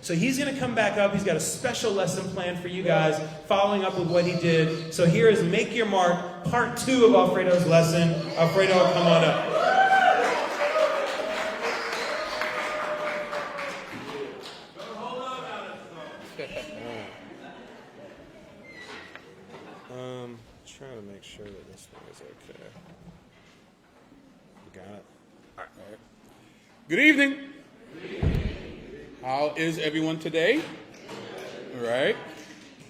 So he's going to come back up. He's got a special lesson planned for you guys, following up with what he did. So here is Make Your Mark, part 2 of Alfredo's lesson. Alfredo, come on up. Trying to make sure that this thing is okay. You got it? All right. Good evening. How is everyone today? All right.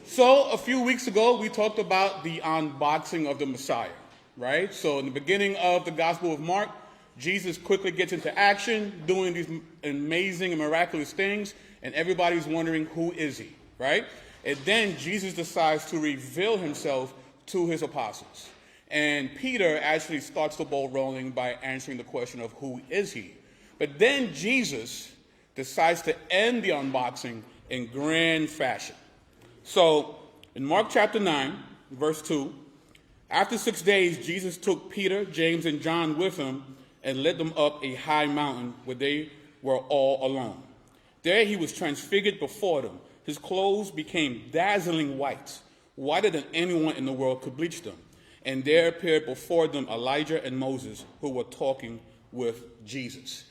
So a few weeks ago, we talked about the unboxing of the Messiah, right? So in the beginning of the Gospel of Mark, Jesus quickly gets into action, doing these amazing and miraculous things, and everybody's wondering, who is he, right? And then Jesus decides to reveal himself to his apostles. And Peter actually starts the ball rolling by answering the question of who is he. But then Jesus decides to end the unboxing in grand fashion. So in Mark chapter 9, verse 2, after 6 days, Jesus took Peter, James, and John with him and led them up a high mountain where they were all alone. There he was transfigured before them. His clothes became dazzling white, whiter than anyone in the world could bleach them. And there appeared before them Elijah and Moses, who were talking with Jesus.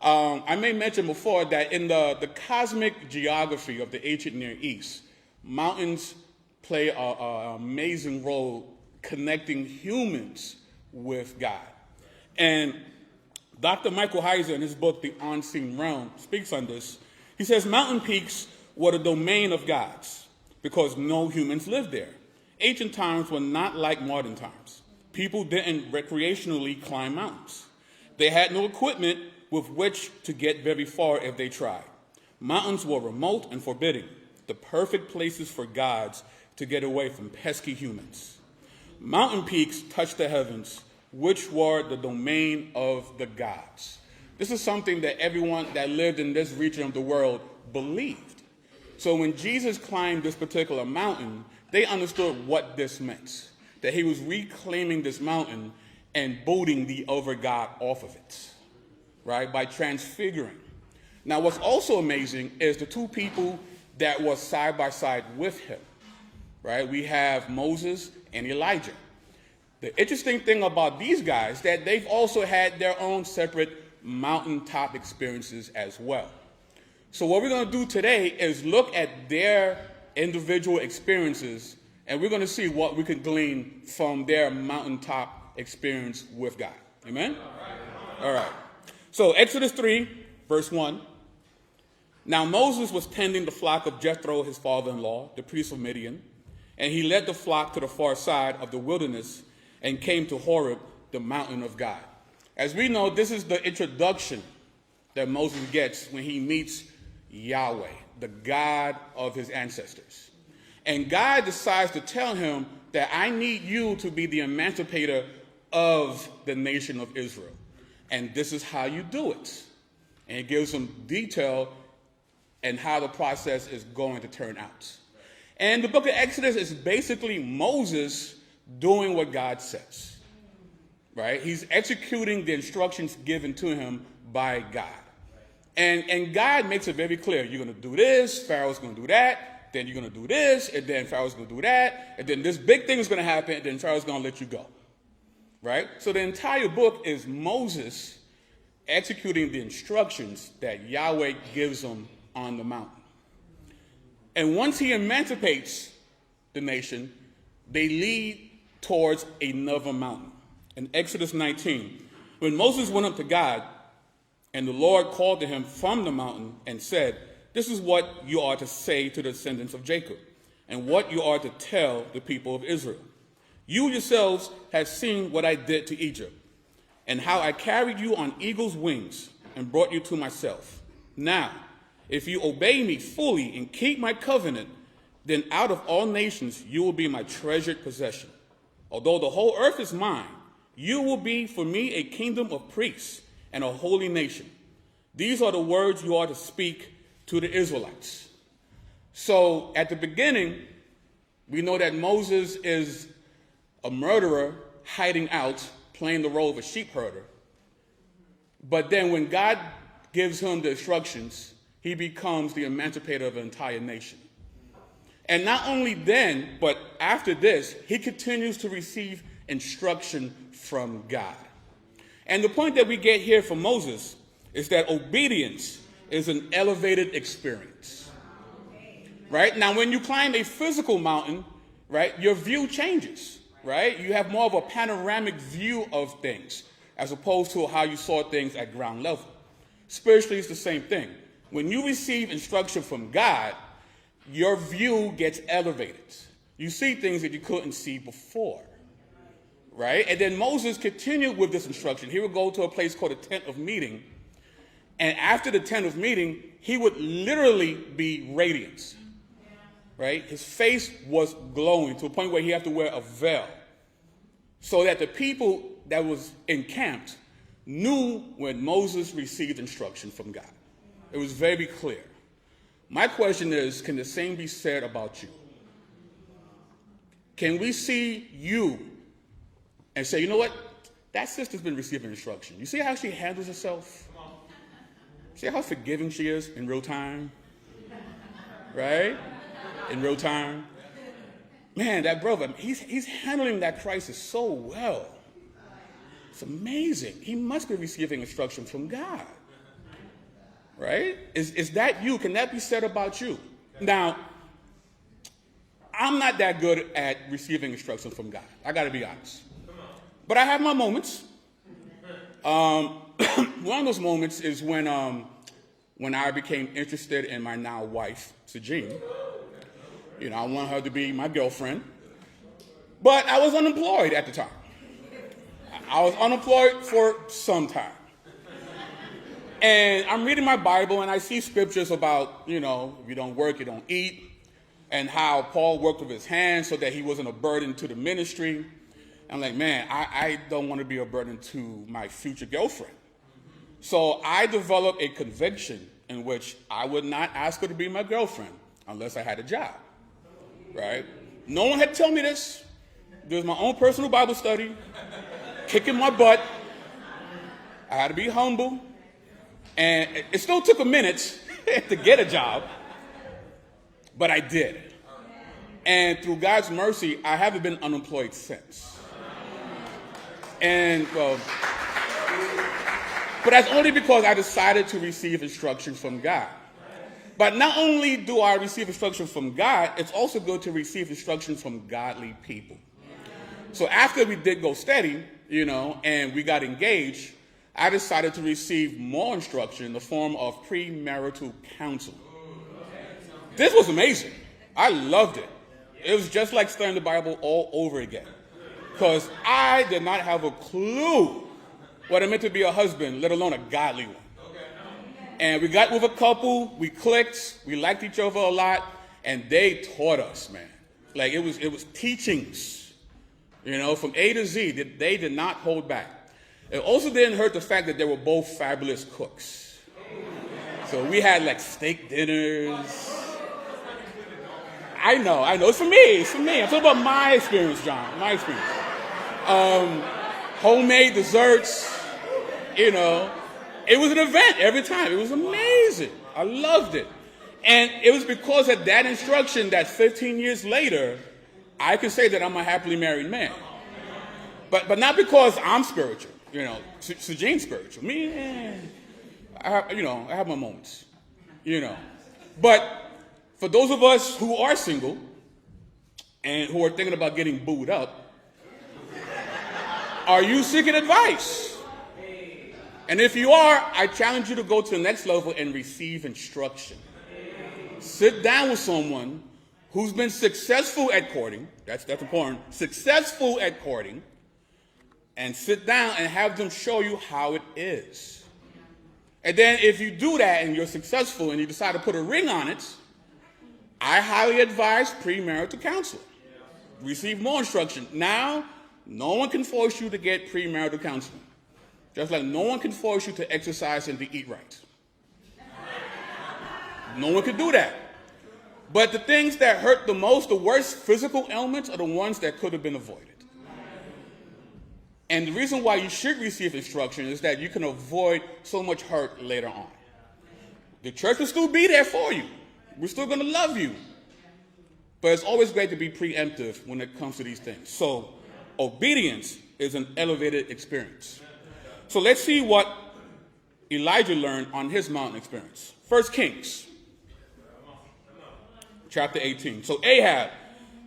I may mention before that in the cosmic geography of the ancient Near East, mountains play an amazing role connecting humans with God. And Dr. Michael Heiser, in his book, The Unseen Realm, speaks on this. He says mountain peaks were the domain of gods because no humans lived there. Ancient times were not like modern times. People didn't recreationally climb mountains. They had no equipment with which to get very far if they tried. Mountains were remote and forbidding, the perfect places for gods to get away from pesky humans. Mountain peaks touched the heavens, which were the domain of the gods. This is something that everyone that lived in this region of the world believed. So when Jesus climbed this particular mountain, they understood what this meant, that he was reclaiming this mountain and booting the other god off of it, right, by transfiguring. Now, what's also amazing is the two people that were side by side with him, right? We have Moses and Elijah. The interesting thing about these guys that they've also had their own separate mountaintop experiences as well. So what we're going to do today is look at their individual experiences, and we're going to see what we can glean from their mountaintop experience with God. Amen? All right. So Exodus 3, verse 1. Now Moses was tending the flock of Jethro, his father-in-law, the priest of Midian, and he led the flock to the far side of the wilderness and came to Horeb, the mountain of God. As we know, this is the introduction that Moses gets when he meets Yahweh, the God of his ancestors. And God decides to tell him that I need you to be the emancipator of the nation of Israel. And this is how you do it. And it gives him detail and how the process is going to turn out. And the book of Exodus is basically Moses doing what God says, right? He's executing the instructions given to him by God. And God makes it very clear. You're going to do this, Pharaoh's going to do that, then you're going to do this, and then Pharaoh's going to do that, and then this big thing is going to happen, and then Pharaoh's going to let you go, right? So the entire book is Moses executing the instructions that Yahweh gives him on the mountain. And once he emancipates the nation, they lead towards another mountain. In Exodus 19, when Moses went up to God, and the Lord called to him from the mountain and said, this is what you are to say to the descendants of Jacob, and what you are to tell the people of Israel. You yourselves have seen what I did to Egypt, and how I carried you on eagle's wings and brought you to myself. Now, if you obey me fully and keep my covenant, then out of all nations you will be my treasured possession. Although the whole earth is mine, you will be for me a kingdom of priests and a holy nation. These are the words you are to speak to the Israelites. So at the beginning, we know that Moses is a murderer hiding out, playing the role of a sheep herder. But then when God gives him the instructions, he becomes the emancipator of an entire nation. And not only then, but after this, he continues to receive instruction from God. And the point that we get here from Moses is that obedience is an elevated experience. Right? Now, when you climb a physical mountain, right, your view changes, right? You have more of a panoramic view of things as opposed to how you saw things at ground level. Spiritually, it's the same thing. When you receive instruction from God, your view gets elevated. You see things that you couldn't see before, right? And then Moses continued with this instruction. He would go to a place called the tent of meeting, and after the tent of meeting, he would literally be radiant, right? His face was glowing to a point where he had to wear a veil so that the people that was encamped knew when Moses received instruction from God. It was very clear. My question is, can the same be said about you? Can we see you and say, you know what? That sister's been receiving instruction. You see how she handles herself? See how forgiving she is in real time? Right? In real time. Man, that brother, he's handling that crisis so well. It's amazing. He must be receiving instruction from God. Right? Is that you? Can that be said about you? Now, I'm not that good at receiving instruction from God. I got to be honest. But I have my moments. One of those moments is when I became interested in my now wife, Sajine. You know, I want her to be my girlfriend. But I was unemployed at the time. I was unemployed for some time. And I'm reading my Bible, and I see scriptures about, you know, if you don't work, you don't eat, and how Paul worked with his hands so that he wasn't a burden to the ministry. I'm like, man, I don't want to be a burden to my future girlfriend. So I developed a conviction in which I would not ask her to be my girlfriend unless I had a job, right? No one had told me this. It was my own personal Bible study, kicking my butt. I had to be humble. And it still took a minute to get a job, but I did. And through God's mercy, I haven't been unemployed since. And, well, but that's only because I decided to receive instruction from God. But not only do I receive instruction from God, it's also good to receive instruction from godly people. So after we did go steady, you know, and we got engaged, I decided to receive more instruction in the form of premarital counseling. This was amazing. I loved it. It was just like studying the Bible all over again. Because I did not have a clue what it meant to be a husband, let alone a godly one. And we got with a couple, we clicked, we liked each other a lot, and they taught us, man. Like it was teachings, you know, from A to Z. They did not hold back. It also didn't hurt the fact that they were both fabulous cooks. So we had like steak dinners. I know. It's for me. I'm talking about my experience, John. My experience. Homemade desserts. You know, it was an event every time. It was amazing. I loved it. And it was because of that instruction that 15 years later, I can say that I'm a happily married man. But not because I'm spiritual. You know, Sajine's spiritual. Me, I have my moments, you know. But for those of us who are single and who are thinking about getting booed up, are you seeking advice? And if you are, I challenge you to go to the next level and receive instruction. Sit down with someone who's been successful at courting. That's important. Successful at courting. And sit down and have them show you how it is. And then if you do that and you're successful and you decide to put a ring on it, I highly advise premarital counseling. Receive more instruction. Now, no one can force you to get premarital counseling. Just like no one can force you to exercise and to eat right. No one can do that. But the things that hurt the most, the worst physical ailments, are the ones that could have been avoided. And the reason why you should receive instruction is that you can avoid so much hurt later on. The church will still be there for you. We're still going to love you. But it's always great to be preemptive when it comes to these things. So obedience is an elevated experience. So let's see what Elijah learned on his mountain experience. 1 Kings, chapter 18. So Ahab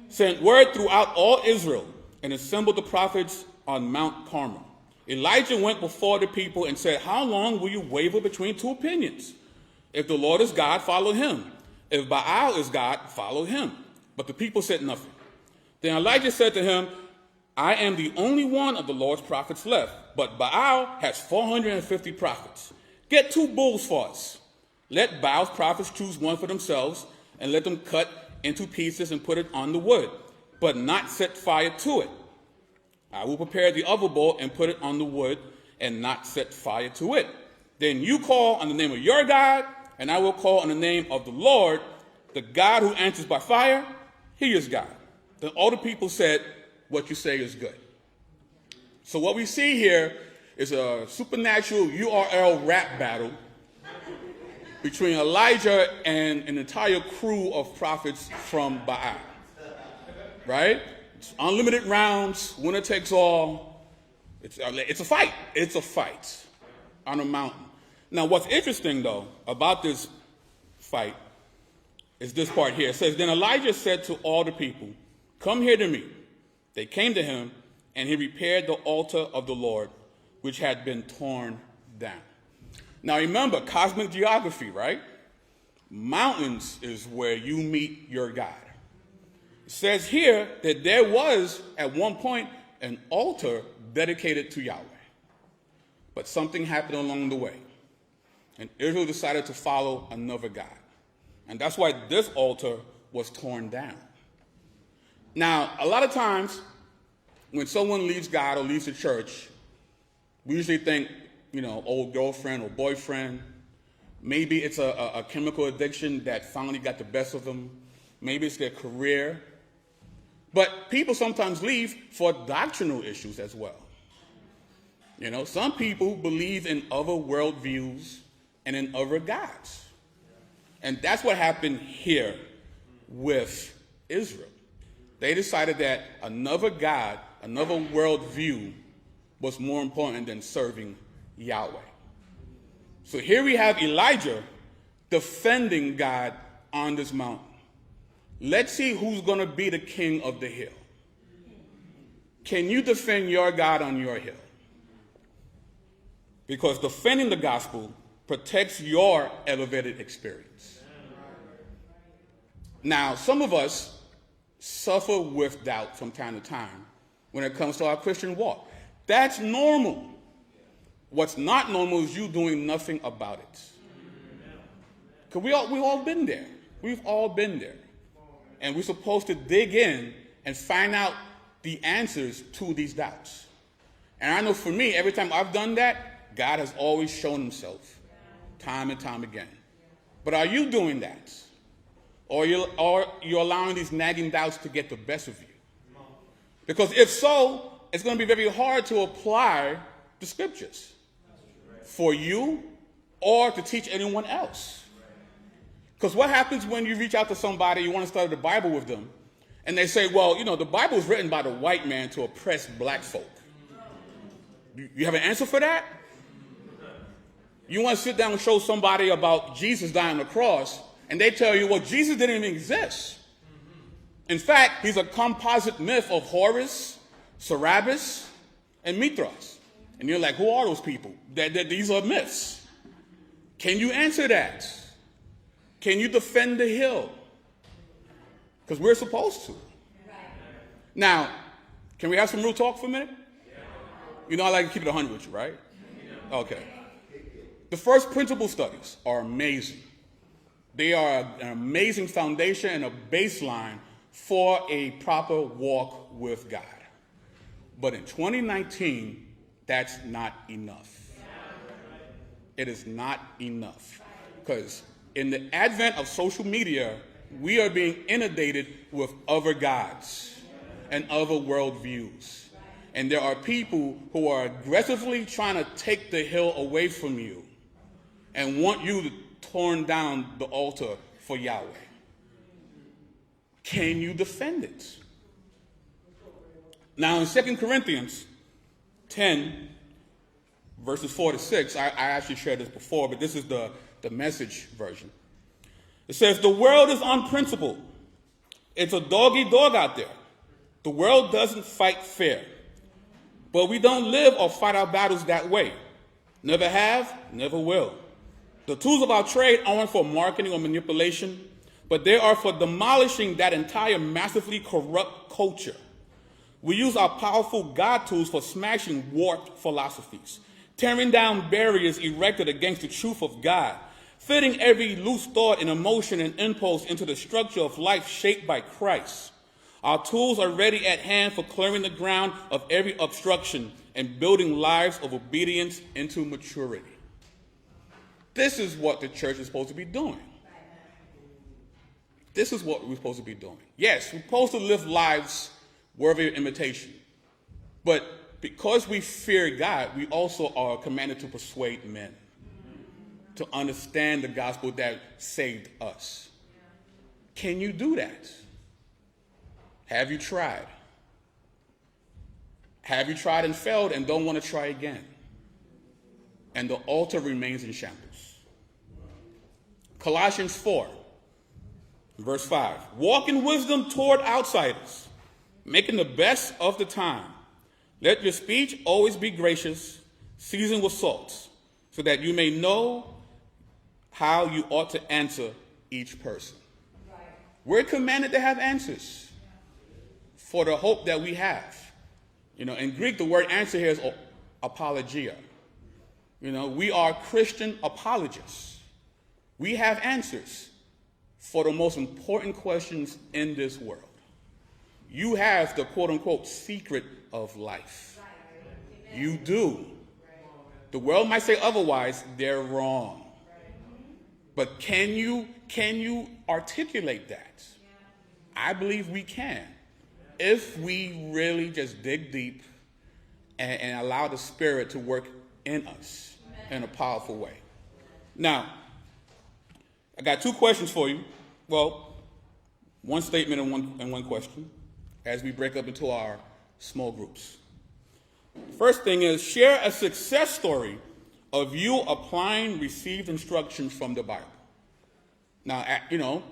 sent word throughout all Israel and assembled the prophets on Mount Carmel. Elijah went before the people and said, "How long will you waver between two opinions? If the Lord is God, follow him. If Baal is God, follow him." But the people said nothing. Then Elijah said to him, "I am the only one of the Lord's prophets left, but Baal has 450 prophets. Get 2 bulls for us. Let Baal's prophets choose one for themselves, and let them cut into pieces and put it on the wood, but not set fire to it. I will prepare the other bull and put it on the wood and not set fire to it. Then you call on the name of your God, and I will call on the name of the Lord, the God who answers by fire. He is God." Then all the people said, "What you say is good." So what we see here is a supernatural URL rap battle between Elijah and an entire crew of prophets from Baal. Right? It's unlimited rounds, winner takes all. It's a fight. It's a fight on a mountain. Now, what's interesting, though, about this fight is this part here. It says, "Then Elijah said to all the people, 'Come here to me.' They came to him, and he repaired the altar of the Lord, which had been torn down." Now, remember, cosmic geography, right? Mountains is where you meet your God. It says here that there was, at one point, an altar dedicated to Yahweh. But something happened along the way, and Israel decided to follow another God. And that's why this altar was torn down. Now, a lot of times, when someone leaves God or leaves the church, we usually think, old girlfriend or boyfriend. Maybe it's a chemical addiction that finally got the best of them. Maybe it's their career. But people sometimes leave for doctrinal issues as well. Some people believe in other worldviews and in other gods. And that's what happened here with Israel. They decided that another God, another worldview was more important than serving Yahweh. So here we have Elijah defending God on this mountain. Let's see who's going to be the king of the hill. Can you defend your God on your hill? Because defending the gospel protects your elevated experience. Now, some of us suffer with doubt from time to time when it comes to our Christian walk. That's normal. What's not normal is you doing nothing about it. Because we've all been there. We've all been there. And we're supposed to dig in and find out the answers to these doubts. And I know for me, every time I've done that, God has always shown himself time and time again. But are you doing that? Or you're allowing these nagging doubts to get the best of you? Because if so, it's going to be very hard to apply the scriptures for you or to teach anyone else. Because what happens when you reach out to somebody, you want to study the Bible with them, and they say, well, the Bible was written by the white man to oppress black folk. You have an answer for that? You want to sit down and show somebody about Jesus dying on the cross, and they tell you, well, Jesus didn't even exist. In fact, he's a composite myth of Horus, Cerberus, and Mithras. And you're like, who are those people? These are myths. Can you answer that? Can you defend the hill? Because we're supposed to. Now, can we have some real talk for a minute? I like to keep it 100 with you, right? Okay. The first principle studies are amazing. They are an amazing foundation and a baseline for a proper walk with God. But in 2019, that's not enough. It is not enough. Because in the advent of social media, we are being inundated with other gods and other worldviews. And there are people who are aggressively trying to take the hill away from you and want you torn down the altar for Yahweh? Can you defend it? Now, in 2 Corinthians 10, verses 4 to 6, I actually shared this before, but this is the Message version. It says, the world is unprincipled. It's a dog-eat-dog out there. The world doesn't fight fair. But we don't live or fight our battles that way. Never have, never will. The tools of our trade aren't for marketing or manipulation, but they are for demolishing that entire massively corrupt culture. We use our powerful God tools for smashing warped philosophies, tearing down barriers erected against the truth of God, fitting every loose thought and emotion and impulse into the structure of life shaped by Christ. Our tools are ready at hand for clearing the ground of every obstruction and building lives of obedience into maturity. This is what the church is supposed to be doing. This is what we're supposed to be doing. Yes, we're supposed to live lives worthy of imitation. But because we fear God, we also are commanded to persuade men to understand the gospel that saved us. Can you do that? Have you tried? Have you tried and failed and don't want to try again? And the altar remains in shambles. Colossians 4, verse 5. Walk in wisdom toward outsiders, making the best of the time. Let your speech always be gracious, seasoned with salt, so that you may know how you ought to answer each person. Right. We're commanded to have answers for the hope that we have. In Greek, the word answer here is apologia. We are Christian apologists. We have answers for the most important questions in this world. You have the quote-unquote secret of life. You do. The world might say otherwise. They're wrong. But can you articulate that? I believe we can, if we really just dig deep and allow the Spirit to work in us in a powerful way. Now, I got two questions for you. Well, one statement and one question as we break up into our small groups. First thing is, share a success story of you applying received instructions from the Bible. Now,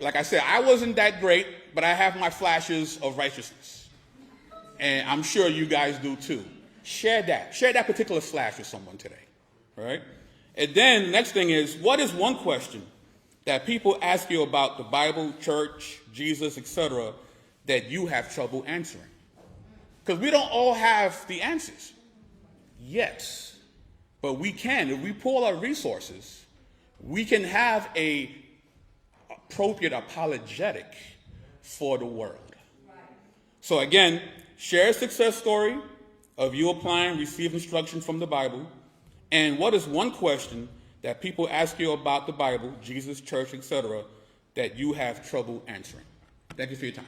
like I said, I wasn't that great, but I have my flashes of righteousness. And I'm sure you guys do too. Share that particular flash with someone today, all right? And then next thing is, what is one question that people ask you about the Bible, church, Jesus, etc., that you have trouble answering? Because we don't all have the answers yet, but we can. If we pull our resources, we can have a appropriate apologetic for the world. So again, share a success story of you applying received instruction from the Bible. And what is one question that people ask you about the Bible, Jesus, church, etc., that you have trouble answering? Thank you for your time.